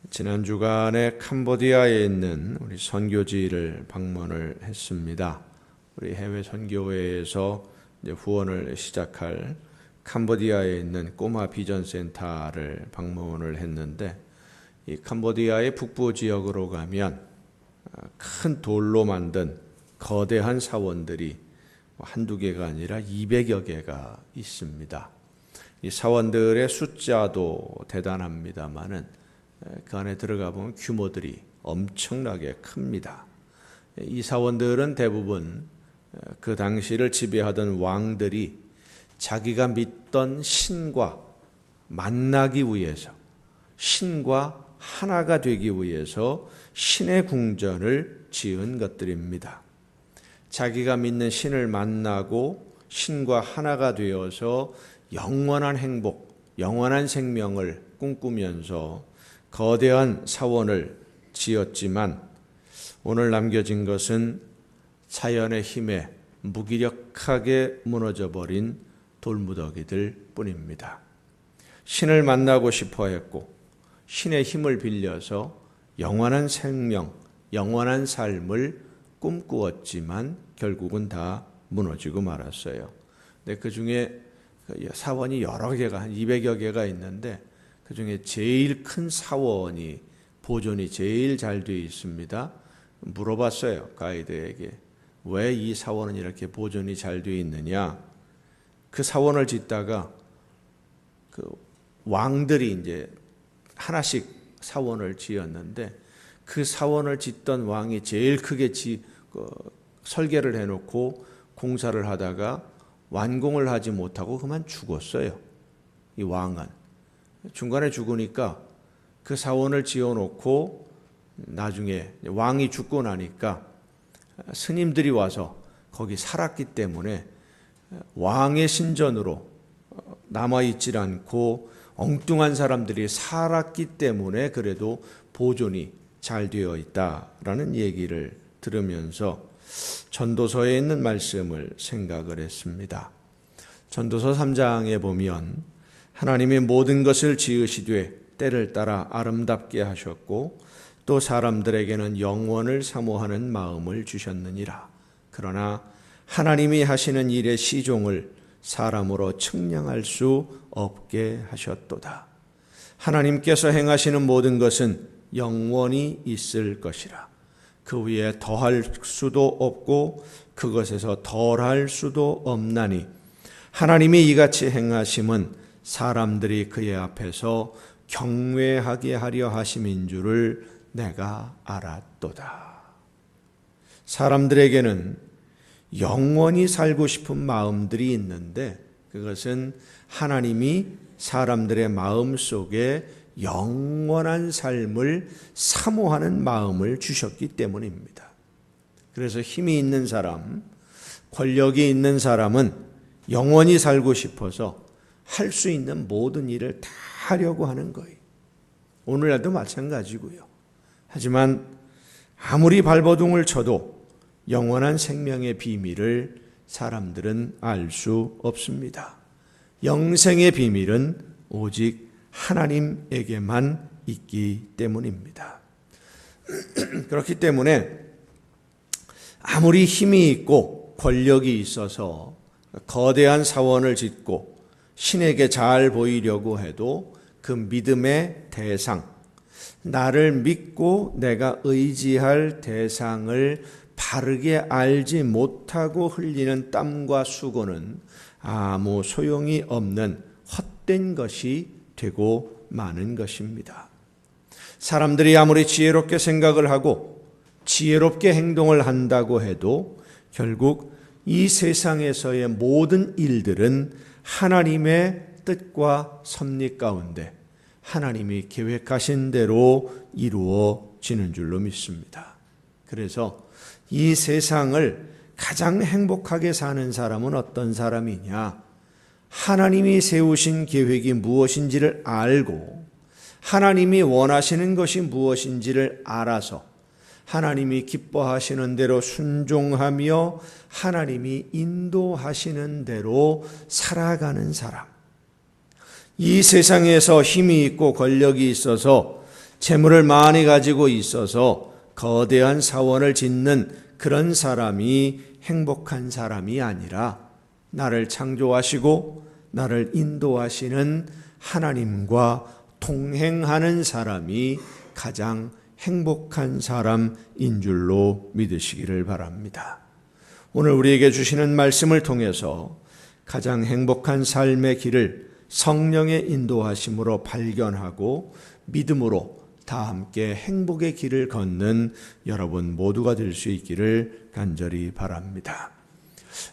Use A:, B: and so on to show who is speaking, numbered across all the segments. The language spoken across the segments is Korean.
A: 지난 주간에 캄보디아에 있는 우리 선교지를 방문을 했습니다. 우리 해외 선교회에서 이제 후원을 시작할 캄보디아에 있는 꼬마 비전 센터를 방문을 했는데, 이 캄보디아의 북부 지역으로 가면 큰 돌로 만든 거대한 사원들이 한두 개가 아니라 200여 개가 있습니다. 이 사원들의 숫자도 대단합니다만은 그 안에 들어가 보면 규모들이 엄청나게 큽니다. 이 사원들은 대부분 그 당시를 지배하던 왕들이 자기가 믿던 신과 만나기 위해서, 신과 하나가 되기 위해서 신의 궁전을 지은 것들입니다. 자기가 믿는 신을 만나고 신과 하나가 되어서 영원한 행복, 영원한 생명을 꿈꾸면서 거대한 사원을 지었지만, 오늘 남겨진 것은 자연의 힘에 무기력하게 무너져버린 돌무더기들 뿐입니다. 신을 만나고 싶어 했고 신의 힘을 빌려서 영원한 생명, 영원한 삶을 꿈꾸었지만 결국은 다 무너지고 말았어요. 근데 그 중에 사원이 여러 개가, 한 200여 개가 있는데 그 중에 제일 큰 사원이 보존이 제일 잘 되어 있습니다. 물어봤어요, 가이드에게. 왜 이 사원은 이렇게 보존이 잘 되어 있느냐? 그 사원을 짓다가 그 왕들이 이제 하나씩 사원을 지었는데, 그 사원을 짓던 왕이 제일 크게 설계를 해놓고 공사를 하다가 완공을 하지 못하고 그만 죽었어요. 이 왕은 중간에 죽으니까 그 사원을 지어놓고 나중에 왕이 죽고 나니까 스님들이 와서 거기 살았기 때문에 왕의 신전으로 남아있질 않고 엉뚱한 사람들이 살았기 때문에 그래도 보존이 잘 되어 있다라는 얘기를 들으면서 전도서에 있는 말씀을 생각을 했습니다. 전도서 3장에 보면 하나님이 모든 것을 지으시되 때를 따라 아름답게 하셨고 또 사람들에게는 영원을 사모하는 마음을 주셨느니라. 그러나 하나님이 하시는 일의 시종을 사람으로 측량할 수 없게 하셨도다. 하나님께서 행하시는 모든 것은 영원히 있을 것이라. 그 위에 더할 수도 없고 그것에서 덜할 수도 없나니 하나님이 이같이 행하심은 사람들이 그의 앞에서 경외하게 하려 하심인 줄을 내가 알았도다. 사람들에게는 영원히 살고 싶은 마음들이 있는데 그것은 하나님이 사람들의 마음 속에 영원한 삶을 사모하는 마음을 주셨기 때문입니다. 그래서 힘이 있는 사람, 권력이 있는 사람은 영원히 살고 싶어서 할 수 있는 모든 일을 다 하려고 하는 거예요. 오늘날도 마찬가지고요. 하지만 아무리 발버둥을 쳐도 영원한 생명의 비밀을 사람들은 알 수 없습니다. 영생의 비밀은 오직 하나님에게만 있기 때문입니다. 그렇기 때문에 아무리 힘이 있고 권력이 있어서 거대한 사원을 짓고 신에게 잘 보이려고 해도 그 믿음의 대상, 나를 믿고 내가 의지할 대상을 바르게 알지 못하고 흘리는 땀과 수고는 아무 소용이 없는 헛된 것이 되고 마는 것입니다. 사람들이 아무리 지혜롭게 생각을 하고 지혜롭게 행동을 한다고 해도 결국 이 세상에서의 모든 일들은 하나님의 뜻과 섭리 가운데 하나님이 계획하신 대로 이루어지는 줄로 믿습니다. 그래서 이 세상을 가장 행복하게 사는 사람은 어떤 사람이냐? 하나님이 세우신 계획이 무엇인지를 알고 하나님이 원하시는 것이 무엇인지를 알아서 하나님이 기뻐하시는 대로 순종하며 하나님이 인도하시는 대로 살아가는 사람. 이 세상에서 힘이 있고 권력이 있어서 재물을 많이 가지고 있어서 거대한 사원을 짓는 그런 사람이 행복한 사람이 아니라 나를 창조하시고 나를 인도하시는 하나님과 동행하는 사람이 가장 행복한 사람인 줄로 믿으시기를 바랍니다. 오늘 우리에게 주시는 말씀을 통해서 가장 행복한 삶의 길을 성령의 인도하심으로 발견하고 믿음으로 다 함께 행복의 길을 걷는 여러분 모두가 될 수 있기를 간절히 바랍니다.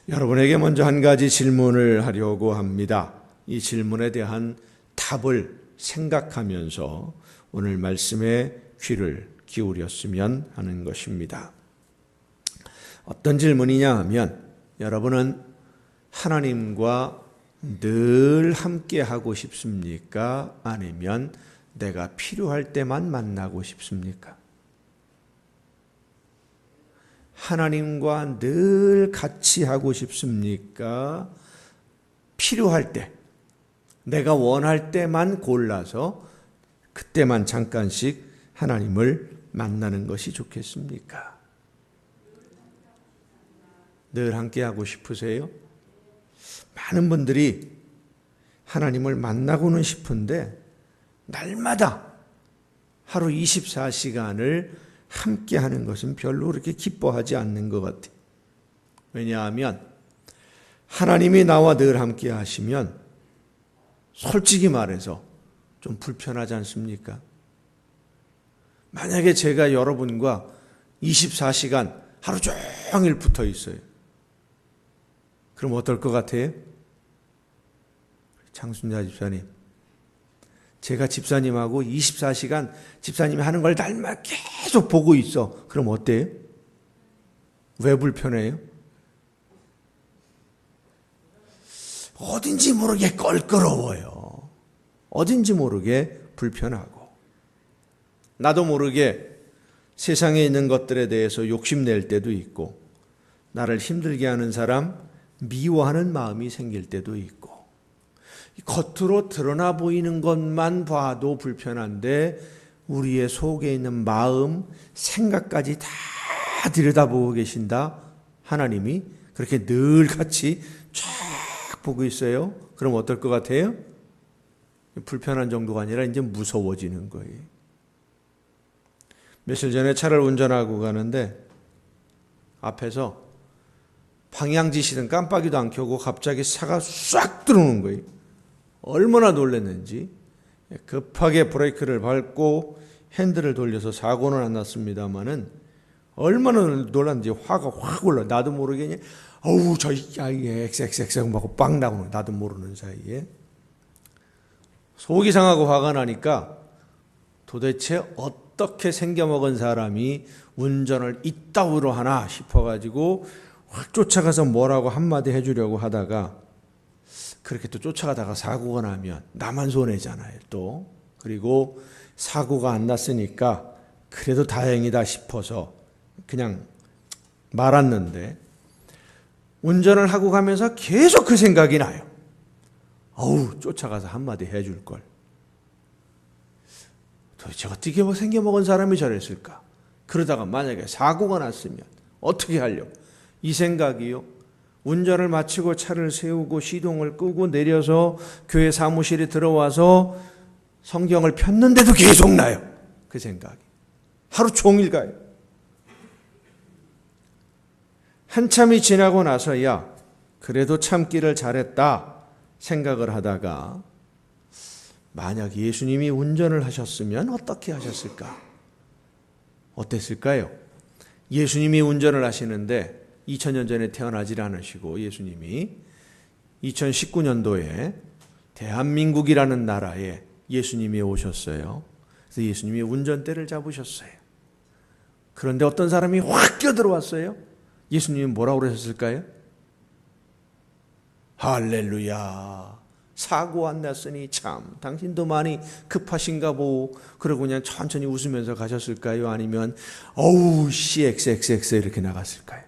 A: 여러분에게 먼저 한 가지 질문을 하려고 합니다. 이 질문에 대한 답을 생각하면서 오늘 말씀에 귀를 기울였으면 하는 것입니다. 어떤 질문이냐 하면 여러분은 하나님과 늘 함께 하고 싶습니까? 아니면 내가 필요할 때만 만나고 싶습니까? 하나님과 늘 같이 하고 싶습니까? 필요할 때, 내가 원할 때만 골라서 그때만 잠깐씩 하나님을 만나는 것이 좋겠습니까? 늘 함께 하고 싶으세요? 많은 분들이 하나님을 만나고는 싶은데 날마다 하루 24시간을 함께 하는 것은 별로 그렇게 기뻐하지 않는 것 같아요. 왜냐하면 하나님이 나와 늘 함께 하시면 솔직히 말해서 좀 불편하지 않습니까? 만약에 제가 여러분과 24시간 하루 종일 붙어 있어요. 그럼 어떨 것 같아요? 장순자 집사님, 제가 집사님하고 24시간 집사님이 하는 걸 날마다 계속 보고 있어. 그럼 어때요? 왜 불편해요? 어딘지 모르게 껄끄러워요. 어딘지 모르게 불편하고. 나도 모르게 세상에 있는 것들에 대해서 욕심낼 때도 있고, 나를 힘들게 하는 사람 미워하는 마음이 생길 때도 있고, 겉으로 드러나 보이는 것만 봐도 불편한데 우리의 속에 있는 마음, 생각까지 다 들여다보고 계신다. 하나님이 그렇게 늘 같이 쫙 보고 있어요. 그럼 어떨 것 같아요? 불편한 정도가 아니라 이제 무서워지는 거예요. 며칠 전에 차를 운전하고 가는데 앞에서 방향지시든 깜빡이도 안 켜고 갑자기 차가 싹 들어오는 거예요. 얼마나 놀랐는지 급하게 브레이크를 밟고 핸들을 돌려서 사고는 안 났습니다마는 얼마나 놀랐는지 화가 확 올라. 나도 모르게 그냥 어우 저 야이에 엑엑엑 하고 빵 나오는, 나도 모르는 사이에 속이 상하고 화가 나니까 도대체 어떻게 생겨먹은 사람이 운전을 이따위로 하나 싶어가지고 확 쫓아가서 뭐라고 한마디 해주려고 하다가 그렇게 또 쫓아가다가 사고가 나면 나만 손해잖아요 또. 그리고 사고가 안 났으니까 그래도 다행이다 싶어서 그냥 말았는데 운전을 하고 가면서 계속 그 생각이 나요. 어우 쫓아가서 한마디 해줄 걸. 도대체 어떻게 생겨먹은 사람이 저랬을까? 그러다가 만약에 사고가 났으면 어떻게 하려고? 이 생각이요. 운전을 마치고 차를 세우고 시동을 끄고 내려서 교회 사무실에 들어와서 성경을 폈는데도 계속 나요. 그 생각이. 하루 종일 가요. 한참이 지나고 나서야 그래도 참기를 잘했다 생각을 하다가 만약 예수님이 운전을 하셨으면 어떻게 하셨을까? 어땠을까요? 예수님이 운전을 하시는데 2000년 전에 태어나질 않으시고 예수님이 2019년도에 대한민국이라는 나라에 예수님이 오셨어요. 그래서 예수님이 운전대를 잡으셨어요. 그런데 어떤 사람이 확 끼어들어왔어요. 예수님이 뭐라고 그러셨을까요? 할렐루야. 사고 안 났으니 참 당신도 많이 급하신가 보고 그러고 그냥 천천히 웃으면서 가셨을까요? 아니면 어우 씨 XXX 이렇게 나갔을까요?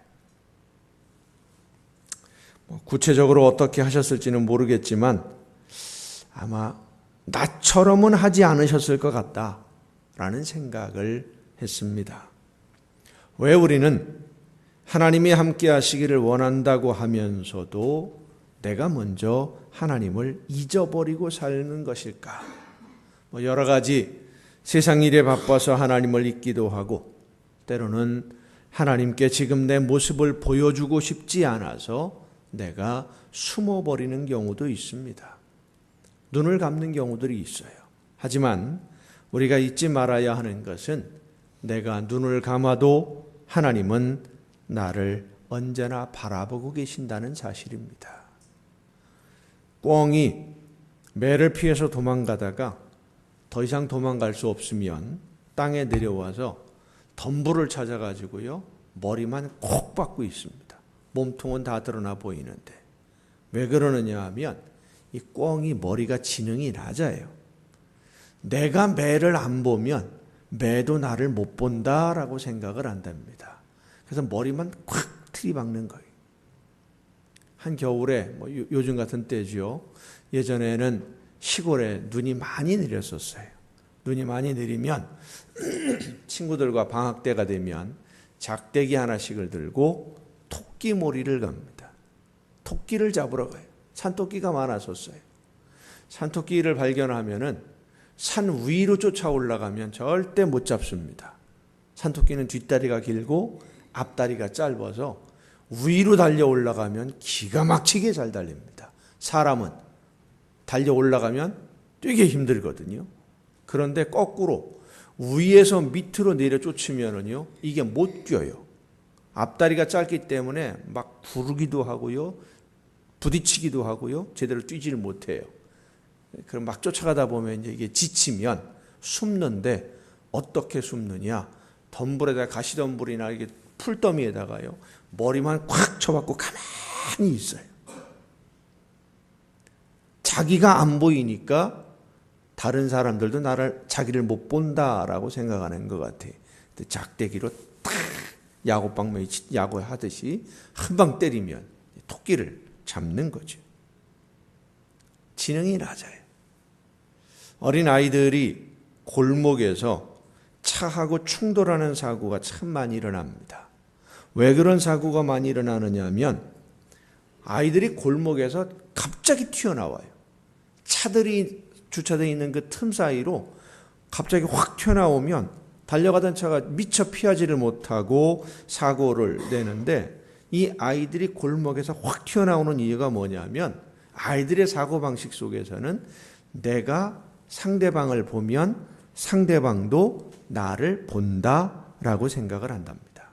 A: 구체적으로 어떻게 하셨을지는 모르겠지만 아마 나처럼은 하지 않으셨을 것 같다 라는 생각을 했습니다. 왜 우리는 하나님이 함께 하시기를 원한다고 하면서도 내가 먼저 하나님을 잊어버리고 사는 것일까? 여러 가지 세상 일에 바빠서 하나님을 잊기도 하고, 때로는 하나님께 지금 내 모습을 보여주고 싶지 않아서 내가 숨어버리는 경우도 있습니다. 눈을 감는 경우들이 있어요. 하지만 우리가 잊지 말아야 하는 것은 내가 눈을 감아도 하나님은 나를 언제나 바라보고 계신다는 사실입니다. 꿩이 매를 피해서 도망가다가 더 이상 도망갈 수 없으면 땅에 내려와서 덤불을 찾아가지고요, 머리만 콕 박고 있습니다. 몸통은 다 드러나 보이는데. 왜 그러느냐 하면 이 꿩이 머리가 지능이 낮아요. 내가 매를 안 보면 매도 나를 못 본다라고 생각을 한답니다. 그래서 머리만 콱 들이박는 거예요. 한겨울에 요즘 같은 때죠. 예전에는 시골에 눈이 많이 내렸었어요. 눈이 많이 내리면 친구들과 방학 때가 되면 작대기 하나씩을 들고 토끼몰이를 갑니다. 토끼를 잡으러 가요. 산토끼가 많았었어요. 산토끼를 발견하면은 산 위로 쫓아 올라가면 절대 못 잡습니다. 산토끼는 뒷다리가 길고 앞다리가 짧아서 위로 달려 올라가면 기가 막히게 잘 달립니다. 사람은 달려 올라가면 되게 힘들거든요. 그런데 거꾸로 위에서 밑으로 내려 쫓으면은요, 이게 못 뛰어요. 앞다리가 짧기 때문에 막 구르기도 하고요, 부딪히기도 하고요, 제대로 뛰지를 못해요. 그럼 막 쫓아가다 보면 이게 지치면 숨는데, 어떻게 숨느냐? 덤불에다 가시덤불이나 이게 풀더미에다가요, 머리만 콱 쳐박고 가만히 있어요. 자기가 안 보이니까 다른 사람들도 자기를 못 본다라고 생각하는 것 같아요. 작대기로 탁 야구방망이 야구하듯이 한 방 때리면 토끼를 잡는 거죠. 지능이 낮아요. 어린 아이들이 골목에서 차하고 충돌하는 사고가 참 많이 일어납니다. 왜 그런 사고가 많이 일어나느냐 하면 아이들이 골목에서 갑자기 튀어나와요. 차들이 주차되어 있는 그 틈 사이로 갑자기 확 튀어나오면 달려가던 차가 미처 피하지를 못하고 사고를 내는데, 이 아이들이 골목에서 확 튀어나오는 이유가 뭐냐면 아이들의 사고방식 속에서는 내가 상대방을 보면 상대방도 나를 본다라고 생각을 한답니다.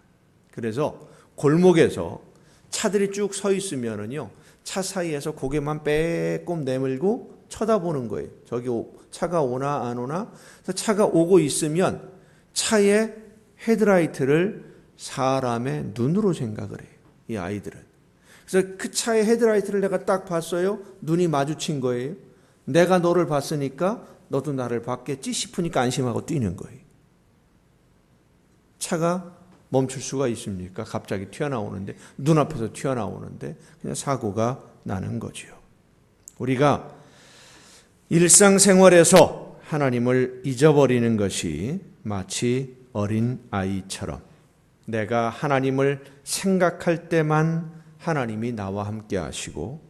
A: 그래서 골목에서 차들이 쭉 서 있으면은요, 차 사이에서 고개만 빼꼼 내밀고 쳐다보는 거예요. 저기 차가 오나 안 오나. 그래서 차가 오고 있으면 차의 헤드라이트를 사람의 눈으로 생각을 해요, 이 아이들은. 그래서 그 차의 헤드라이트를 내가 딱 봤어요. 눈이 마주친 거예요. 내가 너를 봤으니까 너도 나를 봤겠지 싶으니까 안심하고 뛰는 거예요. 차가 멈출 수가 있습니까? 갑자기 튀어나오는데, 눈앞에서 튀어나오는데 그냥 사고가 나는 거죠. 우리가 일상생활에서 하나님을 잊어버리는 것이 마치 어린 아이처럼, 내가 하나님을 생각할 때만 하나님이 나와 함께 하시고,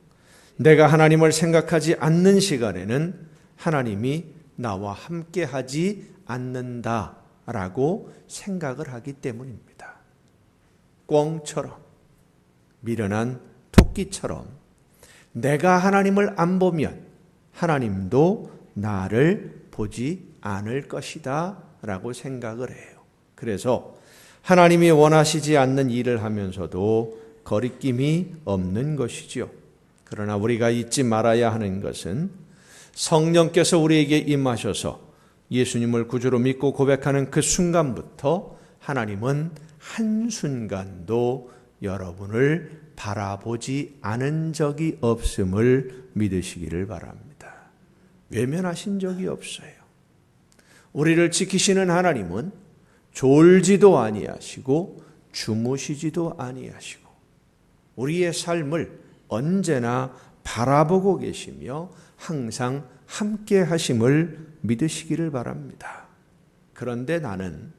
A: 내가 하나님을 생각하지 않는 시간에는 하나님이 나와 함께 하지 않는다라고 생각을 하기 때문입니다. 꿩처럼, 미련한 토끼처럼 내가 하나님을 안 보면 하나님도 나를 보지 않을 것이다 라고 생각을 해요. 그래서 하나님이 원하시지 않는 일을 하면서도 거리낌이 없는 것이죠. 그러나 우리가 잊지 말아야 하는 것은 성령께서 우리에게 임하셔서 예수님을 구주로 믿고 고백하는 그 순간부터 하나님은 한순간도 여러분을 바라보지 않은 적이 없음을 믿으시기를 바랍니다. 외면하신 적이 없어요. 우리를 지키시는 하나님은 졸지도 아니하시고 주무시지도 아니하시고 우리의 삶을 언제나 바라보고 계시며 항상 함께 하심을 믿으시기를 바랍니다. 그런데 나는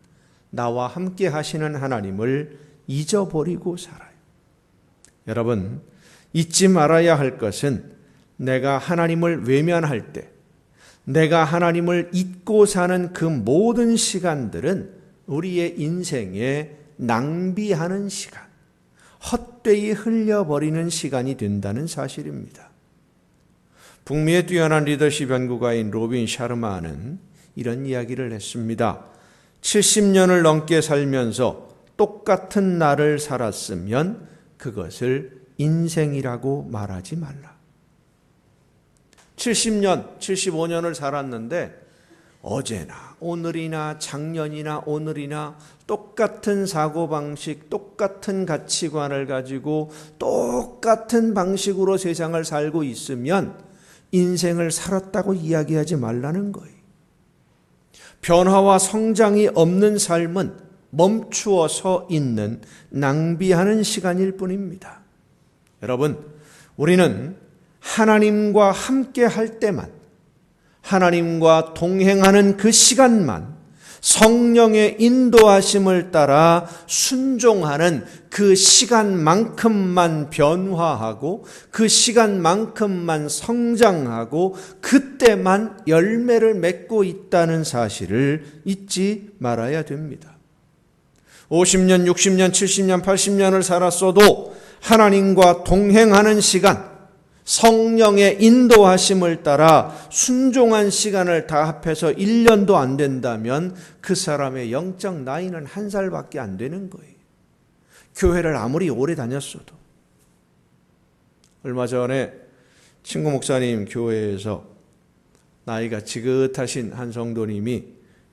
A: 나와 함께 하시는 하나님을 잊어버리고 살아요. 여러분, 잊지 말아야 할 것은 내가 하나님을 외면할 때, 내가 하나님을 잊고 사는 그 모든 시간들은 우리의 인생에 낭비하는 시간, 헛되이 흘려버리는 시간이 된다는 사실입니다. 북미의 뛰어난 리더십 연구가인 로빈 샤르마는 이런 이야기를 했습니다. 70년을 넘게 살면서 똑같은 날을 살았으면 그것을 인생이라고 말하지 말라. 70년, 75년을 살았는데 어제나 오늘이나 작년이나 오늘이나 똑같은 사고방식, 똑같은 가치관을 가지고 똑같은 방식으로 세상을 살고 있으면 인생을 살았다고 이야기하지 말라는 거예요. 변화와 성장이 없는 삶은 멈추어 서 있는 낭비하는 시간일 뿐입니다. 여러분, 우리는 하나님과 함께 할 때만, 하나님과 동행하는 그 시간만, 성령의 인도하심을 따라 순종하는 그 시간만큼만 변화하고 그 시간만큼만 성장하고 그때만 열매를 맺고 있다는 사실을 잊지 말아야 됩니다. 50년, 60년, 70년, 80년을 살았어도 하나님과 동행하는 시간, 성령의 인도하심을 따라 순종한 시간을 다 합해서 1년도 안 된다면 그 사람의 영적 나이는 1살밖에 안 되는 거예요. 교회를 아무리 오래 다녔어도. 얼마 전에 친구 목사님 교회에서 나이가 지긋하신 한 성도님이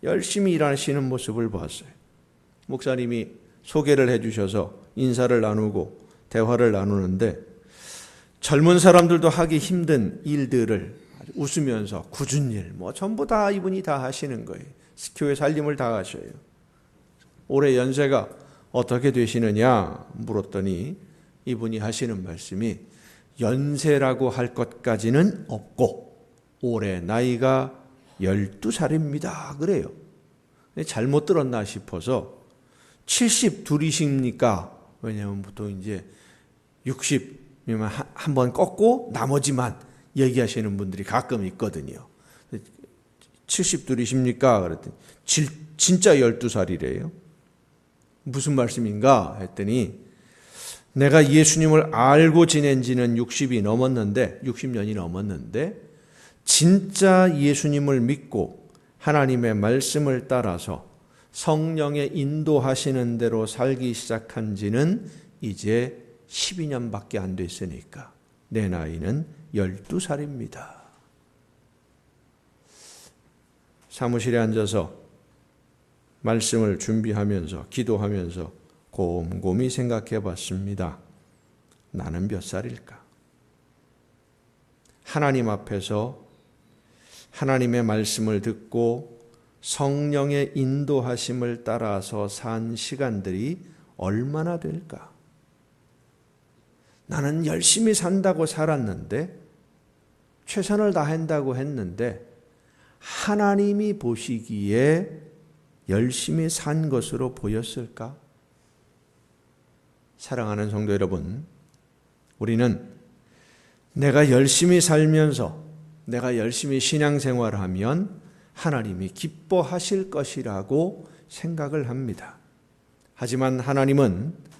A: 열심히 일하시는 모습을 봤어요. 목사님이 소개를 해주셔서 인사를 나누고 대화를 나누는데 젊은 사람들도 하기 힘든 일들을 웃으면서 굳은 일, 전부 다 이분이 다 하시는 거예요. 교회 살림을 다 하셔요. 올해 연세가 어떻게 되시느냐 물었더니 이분이 하시는 말씀이 연세라고 할 것까지는 없고 올해 나이가 12살입니다. 그래요. 잘못 들었나 싶어서 72이십니까? 왜냐하면 보통 이제 60 한번 꺾고 나머지만 얘기하시는 분들이 가끔 있거든요. 72이십니까? 그랬더니 진짜 12살이래요. 무슨 말씀인가? 했더니 내가 예수님을 알고 지낸 지는 60년이 넘었는데 진짜 예수님을 믿고 하나님의 말씀을 따라서 성령의 인도하시는 대로 살기 시작한 지는 이제 12년밖에 안 됐으니까 내 나이는 12살입니다. 사무실에 앉아서 말씀을 준비하면서 기도하면서 곰곰이 생각해 봤습니다. 나는 몇 살일까? 하나님 앞에서 하나님의 말씀을 듣고 성령의 인도하심을 따라서 산 시간들이 얼마나 될까? 나는 열심히 산다고 살았는데 최선을 다한다고 했는데 하나님이 보시기에 열심히 산 것으로 보였을까? 사랑하는 성도 여러분, 우리는 내가 열심히 살면서 내가 열심히 신앙생활하면 하나님이 기뻐하실 것이라고 생각을 합니다. 하지만 하나님은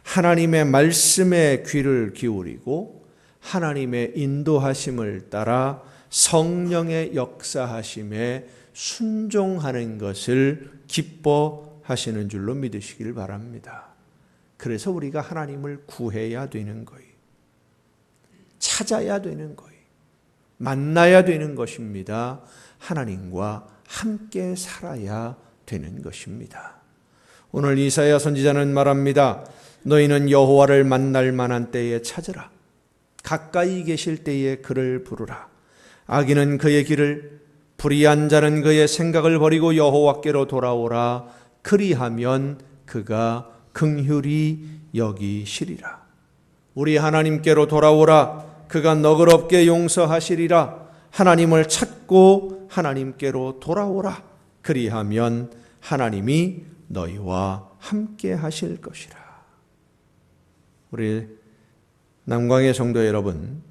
A: 하나님의 말씀에 귀를 기울이고 하나님의 인도하심을 따라 성령의 역사하심에 순종하는 것을 기뻐하시는 줄로 믿으시길 바랍니다. 그래서 우리가 하나님을 구해야 되는 거예요. 찾아야 되는 거예요. 만나야 되는 것입니다. 하나님과 함께 살아야 되는 것입니다. 오늘 이사야 선지자는 말합니다. 너희는 여호와를 만날 만한 때에 찾으라. 가까이 계실 때에 그를 부르라. 악인은 그의 길을, 불의한 자는 그의 생각을 버리고 여호와께로 돌아오라. 그리하면 그가 긍휼히 여기시리라. 우리 하나님께로 돌아오라. 그가 너그럽게 용서하시리라. 하나님을 찾고 하나님께로 돌아오라. 그리하면 하나님이 너희와 함께 하실 것이라. 우리 남광의 성도 여러분,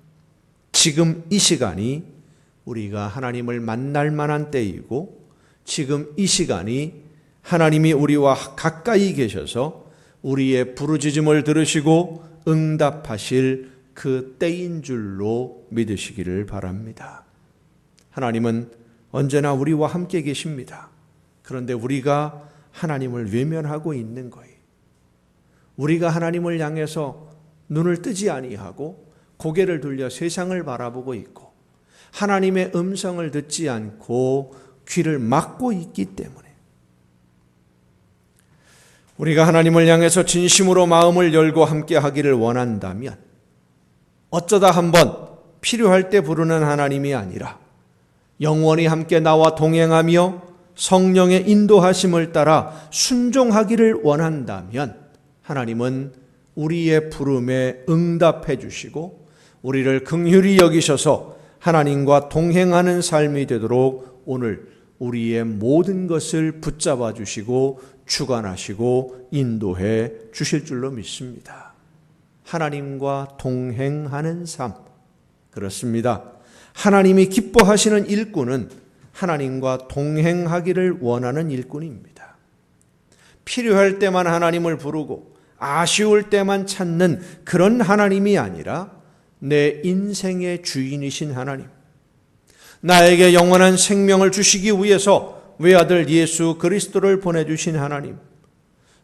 A: 지금 이 시간이 우리가 하나님을 만날 만한 때이고, 지금 이 시간이 하나님이 우리와 가까이 계셔서 우리의 부르짖음을 들으시고 응답하실 그 때인 줄로 믿으시기를 바랍니다. 하나님은 언제나 우리와 함께 계십니다. 그런데 우리가 하나님을 외면하고 있는 거예요. 우리가 하나님을 향해서 눈을 뜨지 아니하고 고개를 돌려 세상을 바라보고 있고 하나님의 음성을 듣지 않고 귀를 막고 있기 때문에, 우리가 하나님을 향해서 진심으로 마음을 열고 함께 하기를 원한다면 어쩌다 한번 필요할 때 부르는 하나님이 아니라 영원히 함께 나와 동행하며 성령의 인도하심을 따라 순종하기를 원한다면 하나님은 우리의 부름에 응답해 주시고 우리를 긍휼히 여기셔서 하나님과 동행하는 삶이 되도록 오늘 우리의 모든 것을 붙잡아 주시고 주관하시고 인도해 주실 줄로 믿습니다. 하나님과 동행하는 삶, 그렇습니다. 하나님이 기뻐하시는 일꾼은 하나님과 동행하기를 원하는 일꾼입니다. 필요할 때만 하나님을 부르고 아쉬울 때만 찾는 그런 하나님이 아니라 내 인생의 주인이신 하나님, 나에게 영원한 생명을 주시기 위해서 외아들 예수 그리스도를 보내주신 하나님,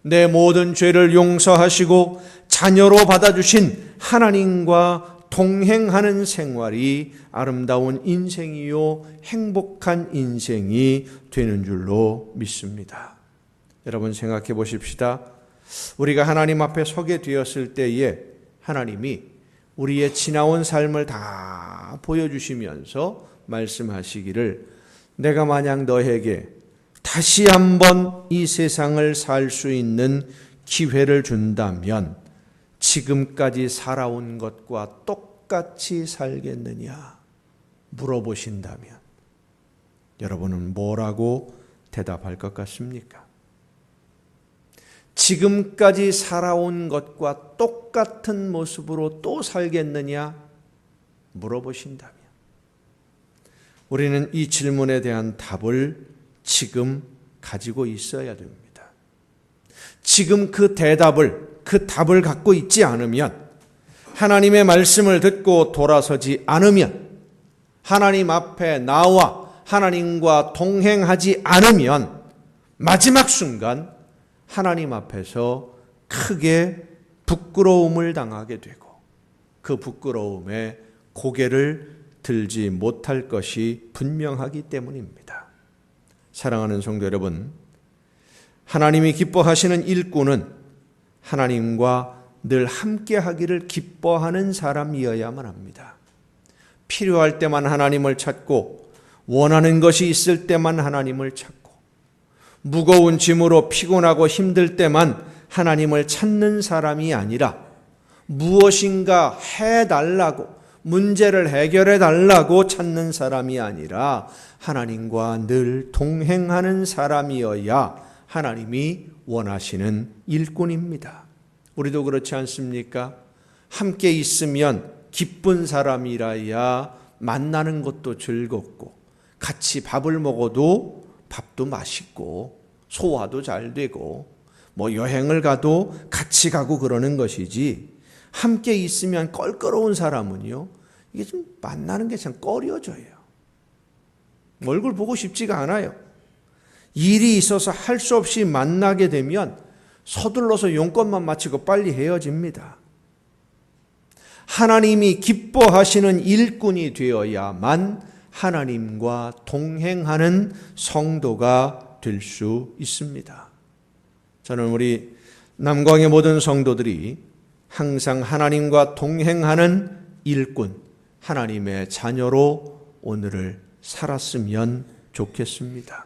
A: 내 모든 죄를 용서하시고 자녀로 받아주신 하나님과 동행하는 생활이 아름다운 인생이요 행복한 인생이 되는 줄로 믿습니다. 여러분 생각해 보십시다. 우리가 하나님 앞에 서게 되었을 때에 하나님이 우리의 지나온 삶을 다 보여주시면서 말씀하시기를, 내가 만약 너에게 다시 한번 이 세상을 살 수 있는 기회를 준다면 지금까지 살아온 것과 똑같이 살겠느냐 물어보신다면 여러분은 뭐라고 대답할 것 같습니까? 지금까지 살아온 것과 똑같은 모습으로 또 살겠느냐 물어보신다면 우리는 이 질문에 대한 답을 지금 가지고 있어야 됩니다. 지금 그 답을 갖고 있지 않으면, 하나님의 말씀을 듣고 돌아서지 않으면, 하나님 앞에 나와 하나님과 동행하지 않으면 마지막 순간 하나님 앞에서 크게 부끄러움을 당하게 되고 그 부끄러움에 고개를 들지 못할 것이 분명하기 때문입니다. 사랑하는 성도 여러분, 하나님이 기뻐하시는 일꾼은 하나님과 늘 함께 하기를 기뻐하는 사람이어야만 합니다. 필요할 때만 하나님을 찾고 원하는 것이 있을 때만 하나님을 찾고 무거운 짐으로 피곤하고 힘들 때만 하나님을 찾는 사람이 아니라 무엇인가 해달라고, 문제를 해결해 달라고 찾는 사람이 아니라 하나님과 늘 동행하는 사람이어야 하나님이 원하시는 일꾼입니다. 우리도 그렇지 않습니까? 함께 있으면 기쁜 사람이라야 만나는 것도 즐겁고 같이 밥을 먹어도 밥도 맛있고 소화도 잘 되고 여행을 가도 같이 가고 그러는 것이지, 함께 있으면 껄끄러운 사람은요, 이게 좀 만나는 게 참 꺼려져요. 얼굴 보고 싶지가 않아요. 일이 있어서 할 수 없이 만나게 되면 서둘러서 용건만 마치고 빨리 헤어집니다. 하나님이 기뻐하시는 일꾼이 되어야만 하나님과 동행하는 성도가 될 수 있습니다. 저는 우리 남광의 모든 성도들이 항상 하나님과 동행하는 일꾼, 하나님의 자녀로 오늘을 살았으면 좋겠습니다.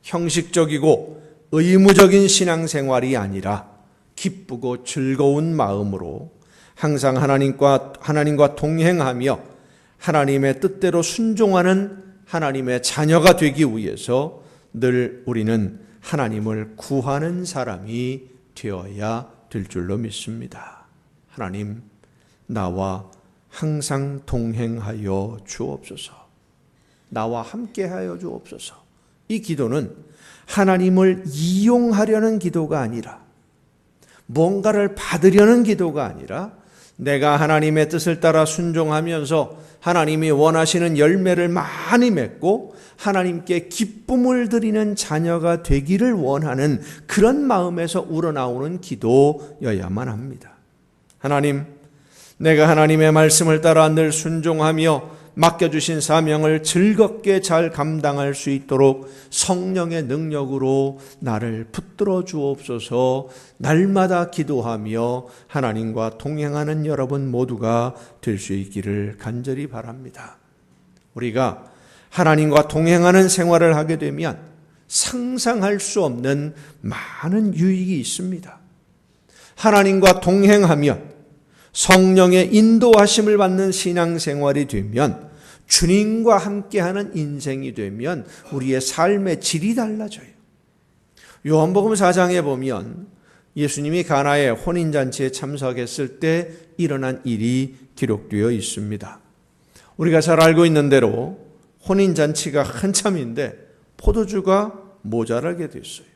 A: 형식적이고 의무적인 신앙생활이 아니라 기쁘고 즐거운 마음으로 항상 하나님과 동행하며 하나님의 뜻대로 순종하는 하나님의 자녀가 되기 위해서 늘 우리는 하나님을 구하는 사람이 되어야 될 줄로 믿습니다. 하나님, 나와 항상 동행하여 주옵소서. 나와 함께하여 주옵소서. 이 기도는 하나님을 이용하려는 기도가 아니라, 뭔가를 받으려는 기도가 아니라, 내가 하나님의 뜻을 따라 순종하면서 하나님이 원하시는 열매를 많이 맺고 하나님께 기쁨을 드리는 자녀가 되기를 원하는 그런 마음에서 우러나오는 기도여야만 합니다. 하나님, 내가 하나님의 말씀을 따라 늘 순종하며 맡겨주신 사명을 즐겁게 잘 감당할 수 있도록 성령의 능력으로 나를 붙들어 주옵소서. 날마다 기도하며 하나님과 동행하는 여러분 모두가 될 수 있기를 간절히 바랍니다. 우리가 하나님과 동행하는 생활을 하게 되면 상상할 수 없는 많은 유익이 있습니다. 하나님과 동행하면 성령의 인도하심을 받는 신앙생활이 되면, 주님과 함께하는 인생이 되면 우리의 삶의 질이 달라져요. 요한복음 4장에 보면 예수님이 가나의 혼인잔치에 참석했을 때 일어난 일이 기록되어 있습니다. 우리가 잘 알고 있는 대로 혼인잔치가 한참인데 포도주가 모자라게 됐어요.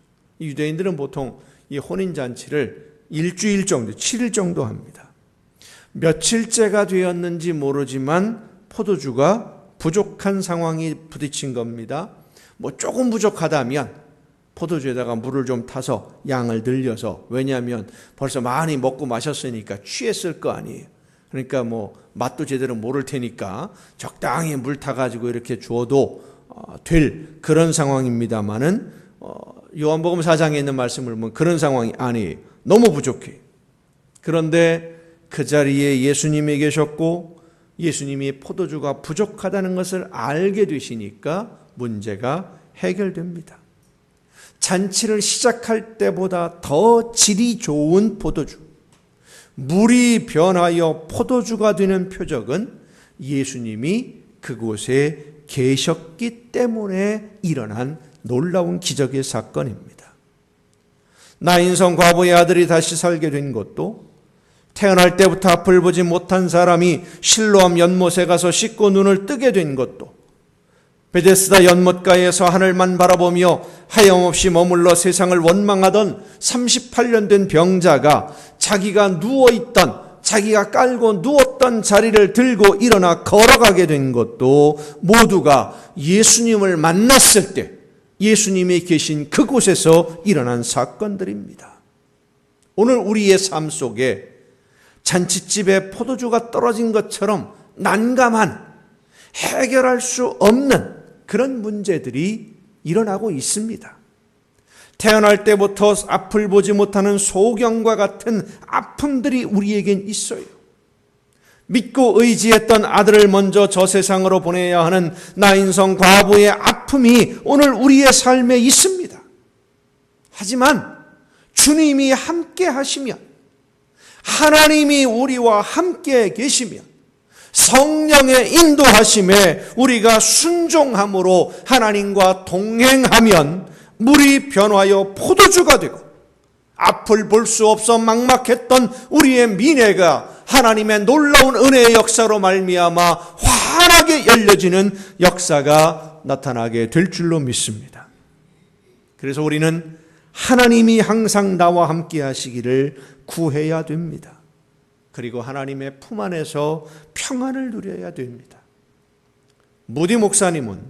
A: 유대인들은 보통 이 혼인잔치를 일주일 정도, 7일 정도 합니다. 며칠째가 되었는지 모르지만 포도주가 부족한 상황이 부딪힌 겁니다. 조금 부족하다면 포도주에다가 물을 좀 타서 양을 늘려서, 왜냐하면 벌써 많이 먹고 마셨으니까 취했을 거 아니에요. 그러니까 맛도 제대로 모를 테니까 적당히 물 타가지고 이렇게 주어도 될 그런 상황입니다만은 요한복음 4장에 있는 말씀을 보면 그런 상황이 아니에요. 너무 부족해요. 그런데 그 자리에 예수님이 계셨고 예수님이 포도주가 부족하다는 것을 알게 되시니까 문제가 해결됩니다. 잔치를 시작할 때보다 더 질이 좋은 포도주, 물이 변하여 포도주가 되는 표적은 예수님이 그곳에 계셨기 때문에 일어난 놀라운 기적의 사건입니다. 나인성 과부의 아들이 다시 살게 된 것도, 태어날 때부터 앞을 보지 못한 사람이 실로암 연못에 가서 씻고 눈을 뜨게 된 것도, 베데스다 연못가에서 하늘만 바라보며 하염없이 머물러 세상을 원망하던 38년 된 병자가 자기가 누워있던, 자기가 깔고 누웠던 자리를 들고 일어나 걸어가게 된 것도 모두가 예수님을 만났을 때 예수님이 계신 그곳에서 일어난 사건들입니다. 오늘 우리의 삶 속에 잔치집에 포도주가 떨어진 것처럼 난감한, 해결할 수 없는 그런 문제들이 일어나고 있습니다. 태어날 때부터 앞을 보지 못하는 소경과 같은 아픔들이 우리에겐 있어요. 믿고 의지했던 아들을 먼저 저 세상으로 보내야 하는 나인성 과부의 아픔이 오늘 우리의 삶에 있습니다. 하지만 주님이 함께 하시면, 하나님이 우리와 함께 계시면, 성령의 인도하심에 우리가 순종함으로 하나님과 동행하면 물이 변화하여 포도주가 되고, 앞을 볼 수 없어 막막했던 우리의 미래가 하나님의 놀라운 은혜의 역사로 말미암아 환하게 열려지는 역사가 나타나게 될 줄로 믿습니다. 그래서 우리는 하나님이 항상 나와 함께 하시기를 구해야 됩니다. 그리고 하나님의 품 안에서 평안을 누려야 됩니다. 무디 목사님은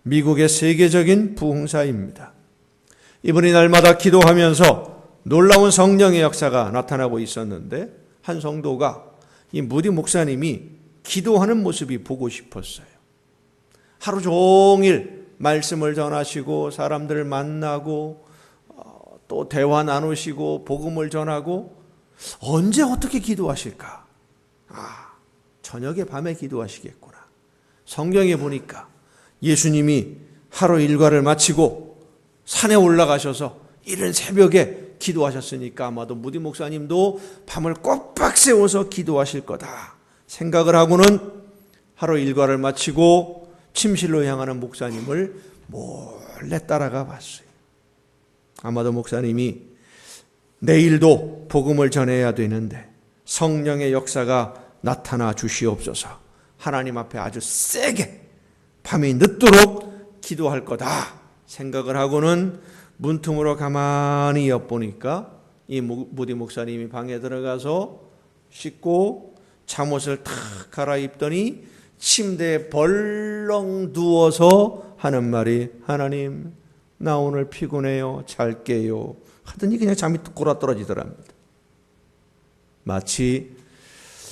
A: 미국의 세계적인 부흥사입니다. 이분이 날마다 기도하면서 놀라운 성령의 역사가 나타나고 있었는데, 한 성도가 이 무디 목사님이 기도하는 모습이 보고 싶었어요. 하루 종일 말씀을 전하시고 사람들을 만나고 또 대화 나누시고 복음을 전하고, 언제 어떻게 기도하실까? 저녁에 밤에 기도하시겠구나. 성경에 보니까 예수님이 하루 일과를 마치고 산에 올라가셔서 이른 새벽에 기도하셨으니까 아마도 무디 목사님도 밤을 꼬박 세워서 기도하실 거다 생각을 하고는 하루 일과를 마치고 침실로 향하는 목사님을 몰래 따라가 봤어요. 아마도 목사님이 내일도 복음을 전해야 되는데 성령의 역사가 나타나 주시옵소서. 하나님 앞에 아주 세게 밤이 늦도록 기도할 거다 생각을 하고는 문틈으로 가만히 엿보니까 이 무디 목사님이 방에 들어가서 씻고 잠옷을 탁 갈아입더니 침대에 벌렁 누워서 하는 말이 하나님 나 오늘 피곤해요 잘게요 하더니 그냥 잠이 꼴아떨어지더랍니다. 마치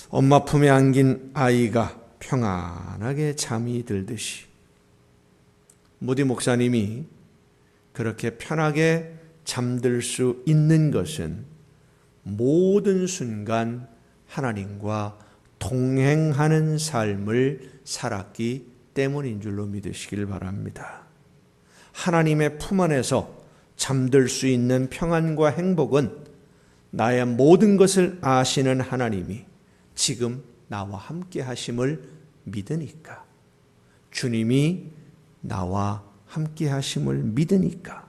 A: 엄마 품에 안긴 아이가 평안하게 잠이 들듯이 무디 목사님이 그렇게 편하게 잠들 수 있는 것은 모든 순간 하나님과 동행하는 삶을 살았기 때문인 줄로 믿으시길 바랍니다. 하나님의 품 안에서 잠들 수 있는 평안과 행복은 나의 모든 것을 아시는 하나님이 지금 나와 함께 하심을 믿으니까, 주님이 나와 함께 하심을 믿으니까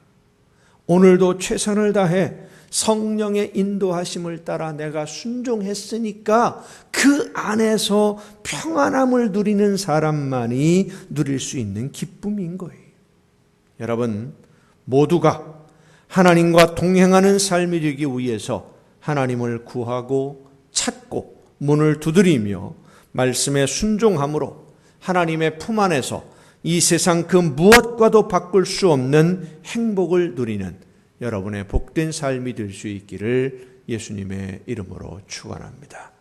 A: 오늘도 최선을 다해 성령의 인도하심을 따라 내가 순종했으니까 그 안에서 평안함을 누리는 사람만이 누릴 수 있는 기쁨인 거예요. 여러분 모두가 하나님과 동행하는 삶이 되기 위해서 하나님을 구하고 찾고 문을 두드리며 말씀에 순종함으로 하나님의 품 안에서 이 세상 그 무엇과도 바꿀 수 없는 행복을 누리는 여러분의 복된 삶이 될 수 있기를 예수님의 이름으로 축원합니다.